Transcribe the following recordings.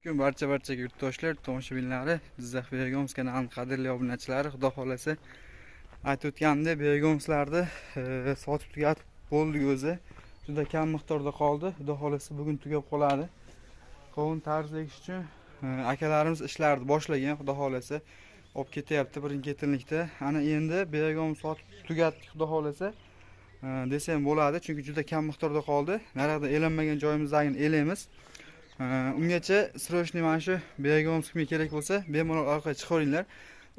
Bugun barcha yurtdoshlar, tomoshabinlari, Jizzax Begoms kanalining qadrli obunachilari, xudo xolasa aytib o'tganimdek Begomslarni sotib tugatib bo'ldik o'zi. Juda kam miqdorda qoldi. Xudo xolasa bugun tugab qoladi. Qovun tarzlash uchun akalarimiz ishlarni boshlagan, xudo xolasa olib ketyapti birin-ketinlikda. Ana endi Begom sotib tugatdik, xudo xolasa desam bo'ladi, chunki juda kam miqdorda qoldi. Narada elanmagan joyimizdagini elaymiz. Ungacha srochniy mana shu Begom kimga kerak bo'lsa, bemalol orqaga chiqaringlar.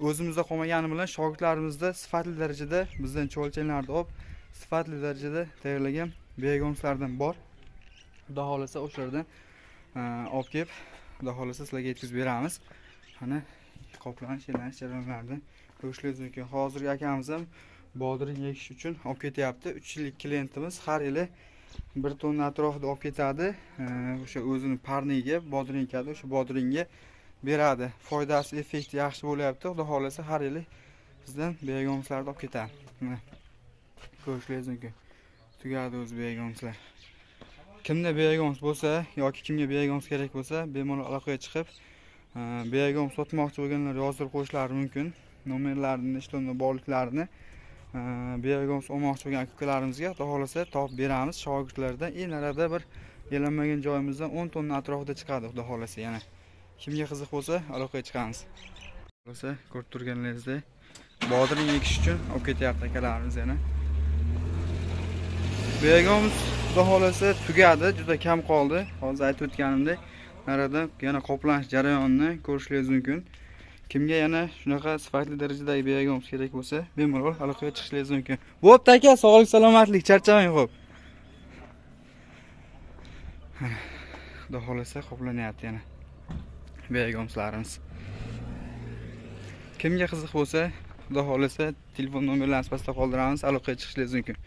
O'zimizda qolmagani bilan shogirdlarimizda sifatli darajada bizdan cho'lchanlarni olib, sifatli darajada tayyorlagan Begomslardan bor. Xudo xolasa o'shalardan olib kelib, xudo xolasa sizlarga yetkazib beramiz. Mana qoplanish jarayonlarida ko'rishingiz mumkin. Hozirgi akamiz ham bodring yekish uchun olib ketyapti. 3 yillik klientimiz har yili 1 tonna atrofida olib ketadi. O'sha o'zini parniga bodring ekadi, o'sha bodringga beradi. Foydasi, effekti yaxshi bo'lyapti. Xudo xolasa har yili bizdan Begomslarni olib ketadi. Mana ko'rishingiz mumkin. Tugadi o'z Begomslar. Kimda Begoms bo'lsa yoki kimga Begoms kerak bo'lsa, bemalol aloqaga chiqib, Begoms sotmoqchi bo'lganlar yozdirib qo'yishlari mumkin. Nomerlarini, ishtonda borliklarini Begoms olmoqchi bo'lgan akalarimizga xudo xolasa topib beramiz. Shogirdlardan narada bir elanmagan joyimizdan 10 tonna atrofida chiqadi, xudo xolasa. Yana kimga qiziq bo'lsa aloqaga chiqamiz. Xolasa ko'rib turganingizdek bodring ekish uchun olib ketyapti akalarimiz yana. Begoms xudo xolasa tugadi, juda kam qoldi. Hozir aytib o'tganimdek, narada yana qoplanish jarayonini ko'rishingiz mumkin. Kimga yana shunaqa sifatli darajadagi Begoms kerak bo'lsa, bemalol aloqaga chiqishingiz mumkin. Bo'pti aka, sog'lik, salomatlik, charchamang xo'p. Xudo xolasa qoplanyapti yana Begomslarimiz. Kimga qiziq bo'lsa, xudo xolasa telefon nomerlarini pastda qoldiramiz, aloqaga chiqishingiz mumkin.